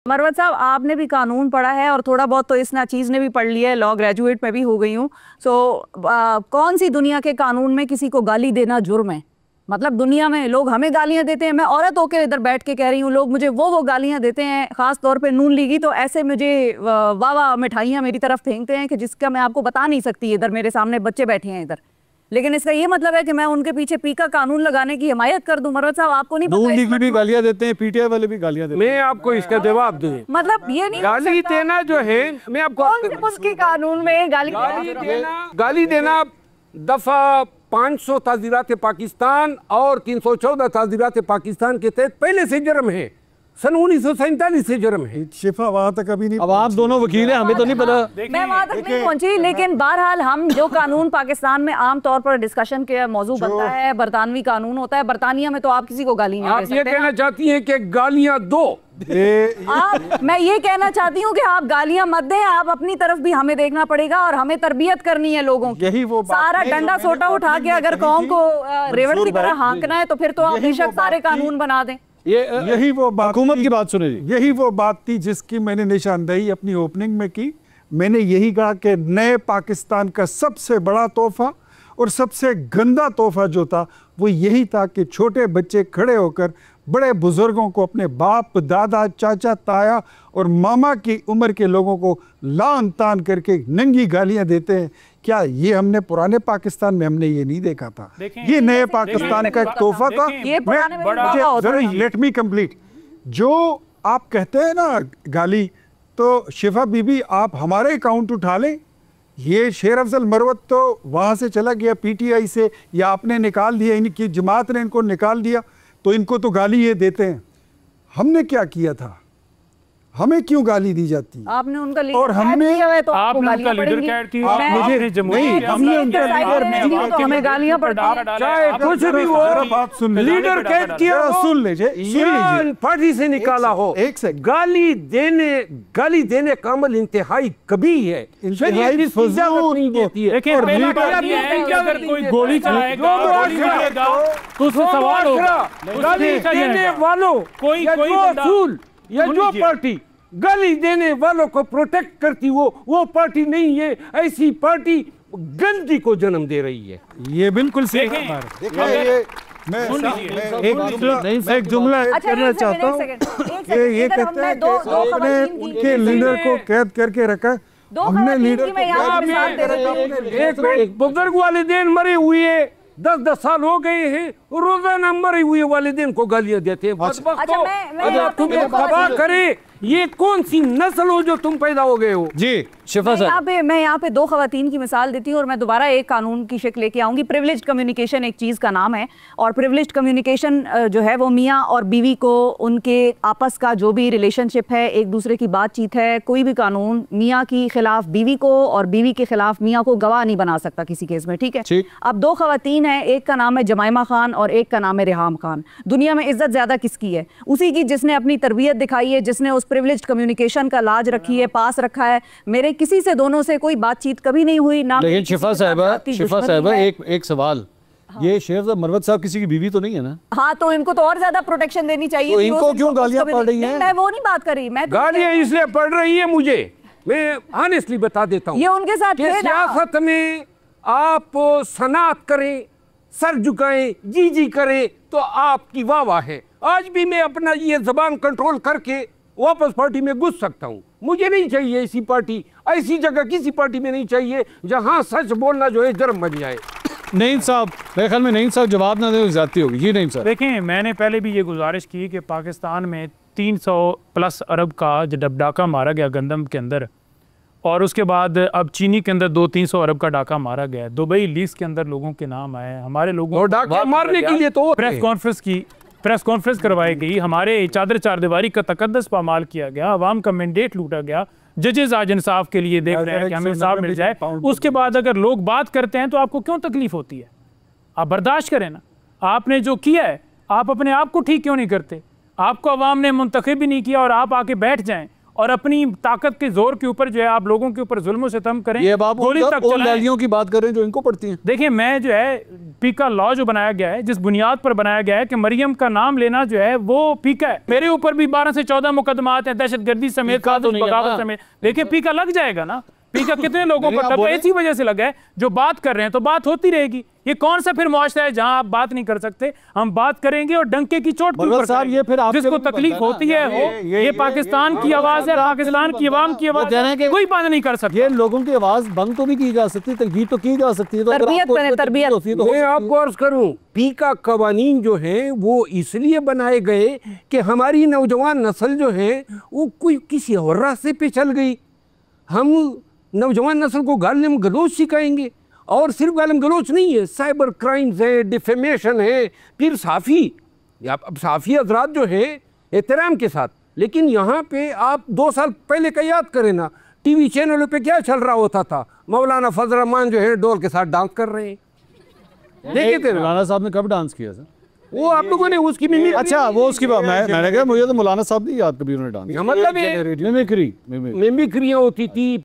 मरवत साहब, आपने भी कानून पढ़ा है और थोड़ा बहुत तो इस नाचीज़ ने भी पढ़ लिया है, लॉ ग्रेजुएट में भी हो गई हूँ। कौन सी दुनिया के कानून में किसी को गाली देना जुर्म है? मतलब दुनिया में लोग हमें गालियां देते हैं, मैं औरत होकर इधर बैठ के कह रही हूँ, लोग मुझे वो गालियां देते हैं, खास तौर पे नून लीगी तो ऐसे मुझे वाह मिठाइयाँ मेरी तरफ फेंकते हैं कि जिसका मैं आपको बता नहीं सकती। इधर मेरे सामने बच्चे बैठे हैं इधर, लेकिन इसका ये मतलब है कि मैं उनके पीछे पी का कानून लगाने की हिमायत कर दूं? मरवत साहब, आपको नहीं पता? नून लीग भी गालियां देते हैं, पीटीआई वाले भी गालियां देते हैं। मैं आपको इसका जवाब दूं। मतलब ये नहीं गाली देना जो है, मैं आपको कौन से उसके कानून में गाली देना दफा 500 ताज़ीरात पाकिस्तान और 314 ताज़ीरात पाकिस्तान के तहत पहले से जुर्म है, सन 1947 से जुर्म है। शिफा वहां तक अभी नहीं। अब आप दोनों वकील हैं, हमें तो नहीं पता। मैं वहां तक नहीं पहुंची, लेकिन बहरहाल हम जो कानून पाकिस्तान में आम तौर पर डिस्कशन के मौजू बनता है, बरतानवी कानून होता है। बरतानिया में तो आप किसी को गाली नहीं दे सकते। आप ये कहना चाहती हैं कि गालियां दो? मैं ये कहना चाहती हूँ कि आप गालियां मत दें, आप अपनी तरफ भी हमें देखना पड़ेगा और हमें तरबियत करनी है लोगों की। यही वो सारा डंडा सोटा उठा के अगर कौम को रेवड़ की तरह हाँकना है तो फिर तो आप बेशक सारे कानून बना दें। यही वो बात, हुकूमत की बात सुने जी, यही वो बात थी जिसकी मैंने निशानदेही अपनी ओपनिंग में की। मैंने यही कहा कि नए पाकिस्तान का सबसे बड़ा तोहफा और सबसे गंदा तोहफा जो था वो यही था कि छोटे बच्चे खड़े होकर बड़े बुजुर्गों को, अपने बाप दादा चाचा ताया और मामा की उम्र के लोगों को लान तान करके नंगी गालियां देते हैं। क्या ये हमने पुराने पाकिस्तान में हमने ये नहीं देखा था? ये नए पाकिस्तान का एक तोहफा था। Let me complete. जो आप कहते हैं ना गाली, तो शिफा बीबी आप हमारे अकाउंट उठा लें। ये शेर अफजल मरवत तो वहां से चला गया पीटीआई से, या आपने निकाल दिया, इनकी जमात ने इनको निकाल दिया, तो इनको तो गाली ये देते हैं। हमने क्या किया था? हमें क्यों गाली दी जाती? आपने उनका लीडर और हमने तो आपने उनका लीडर कहती है, मुझे नहीं, हमने उनका लीडर तो हमें गालियां पड़ता, चाहे कुछ भी हो, बात सुन लीजिए, लीडर कैद किया सुन लीजिए, पार्टी से निकाला हो। एक सेकंड, गाली देने का अमल इंतहाई कभी है, इंतहाई फजूल नहीं देती है। लेकिन अगर कोई गोली चलाएगा तो उससे सवाल होगा। गाली देने वालों कोई असूल या जो पार्टी गाली देने वालों को प्रोटेक्ट करती वो पार्टी नहीं है। ऐसी पार्टी गंदगी को जन्म दे रही है। ये बिल्कुल सही है। मैं एक जुमला करना चाहता हूँ। ये कहते हैं कि आपने उनके लीडर को कैद करके रखा, हमने लीडर को एक बुजुर्ग वालिदैन मरे हुए 10-10 साल हो गए हैं, रोजाना मरे हुए वालिदैन को गालियां देते हैं। अगर तुम्हें तबाह करे, ये कौन सी नस्ल हो जो तुम पैदा हो गए हो? जी शिफा साहब, मैं यहाँ पे दो खवातीन की मिसाल देती हूँ और मैं दोबारा एक कानून की शिक्ल लेके आऊंगी। प्रिविलेज्ड कम्युनिकेशन एक चीज़ का नाम है, और प्रिविलेज्ड कम्युनिकेशन जो है वो मियाँ और बीवी को उनके आपस का जो भी रिलेशनशिप है, एक दूसरे की बातचीत है। कोई भी कानून मियाँ के खिलाफ बीवी को और बीवी के खिलाफ मियाँ को गवाह नहीं बना सकता किसी केस में, ठीक है? अब दो खवातीन हैं, एक का नाम है जमाइमा खान और एक का नाम है रेहाम खान। दुनिया में इज्जत ज़्यादा किसकी है? उसी की जिसने अपनी तरबियत दिखाई है, जिसने उस प्रिविलेज्ड कम्युनिकेशन का लाज रखी है, पास रखा है। मेरे किसी से दोनों से कोई बातचीत कभी नहीं हुई ना। लेकिन शिफा साहबा एक सवाल, ये शेर मरवत साहब किसी की बीवी तो नहीं है ना? हाँ, तो इनको तो और ज्यादा प्रोटेक्शन देनी चाहिए। तो इनको क्यों गालियां पड़ रही हैं? मैं वो नहीं बात कर रही, मैं गालियां इसलिए पड़ रही है, मुझे मैं ऑनेस्टली बता देता हूँ, ये उनके साथ सियासत में आप सनात करें, सर झुकाएं, जी करें तो आपकी वाह है। आज भी मैं अपना ये जबान कंट्रोल करके वापस पार्टी में घुस सकता हूँ। मुझे नहीं चाहिए ऐसी पार्टी, ऐसी जगह किसी पार्टी में नहीं चाहिए जहाँ सच बोलना जो है जर्म बन जाए। नहीं साहब, मेरे ख्याल में नहीं साहब जवाब ना दे ज्यादती होगी। जी नहीं साहब, देखें, मैंने पहले भी ये गुजारिश की कि पाकिस्तान में 300+ अरब का जब डाका मारा गया गंदम के अंदर, और उसके बाद अब चीनी के अंदर 200-300 अरब का डाका मारा गया। दुबई लीज के अंदर लोगों के नाम आए, हमारे लोगों डाका मारने के लिए तो प्रेस कॉन्फ्रेंस करवाई गई, हमारे चादर चारदीवारी का तकद्दस पामाल किया गया, अवाम का मैंडेट लूटा गया। जजेस आज इंसाफ के लिए देख रहे हैं कि हमें इंसाफ मिल जाए। उसके बाद अगर लोग बात करते हैं तो आपको क्यों तकलीफ होती है? आप बर्दाश्त करें ना। आपने जो किया है, आप अपने आप को ठीक क्यों नहीं करते? आपको अवाम ने मुंतखब भी नहीं किया और आप आके बैठ जाएं और अपनी ताकत के जोर के ऊपर जो है आप लोगों के ऊपर जुल्म सितम करें, ये बात गोली तक उन चलाएं। रैलियों की बात करें जो इनको पड़ती हैं। देखिए मैं जो है पीका लॉ जो बनाया गया है, जिस बुनियाद पर बनाया गया है कि मरियम का नाम लेना जो है वो पीका है। मेरे ऊपर भी 12 से 14 मुकदमात हैं, दहशतगर्दी समेत, बगावत समेत। देखिए पीका लग जाएगा ना, पीका कितने लोगों पर लगा, इसी वजह से लगा है। जो बात कर रहे हैं तो बात होती रहेगी। ये कौन सा फिर मुआशरा है जहां आप बात नहीं कर सकते? हम बात करेंगे और डंके की चोट के ऊपर साहब ये फिर जिसको तकलीफ होती है हो, ये पाकिस्तान की आवाज है, पाकिस्तान की आवाम की आवाज है, कोई बात नहीं कर सकता। ये लोगों की आवाज बंद तो भी की जा सकती है, तकबीर तो की जा सकती है। तो तरबियत मैं आपको अर्ज करूं, पीका कवानीन जो है वो इसलिए बनाए गए कि हमारी नौजवान नस्ल जो है वो कोई किसी और रास्ते पे चल गई। हम नौजवान नस्ल को गालिम गलोच सिखाएंगे, और सिर्फ गालिम गलोच नहीं है, साइबर क्राइम्स है, डिफेमेशन है, फिर साफ़ी, अब साफ़ी हजरात जो है एहतराम के साथ, लेकिन यहाँ पे आप 2 साल पहले का याद करें ना, टीवी चैनलों पे क्या चल रहा होता था? मौलाना फजल रहमान जो है डोल के साथ डांस कर रहे हैं, देखे थे ना? मौलाना साहब ने कब डांस किया सर? वो आप लोगों ने उसकी मिमिक्री, अच्छा वो उसकी बात मैंने कहा मुझे तो मौलाना साहब नहीं याद कभी उन्होंने डांस, मतलब मिमिक्री मिमिक्रियाँ होती थी,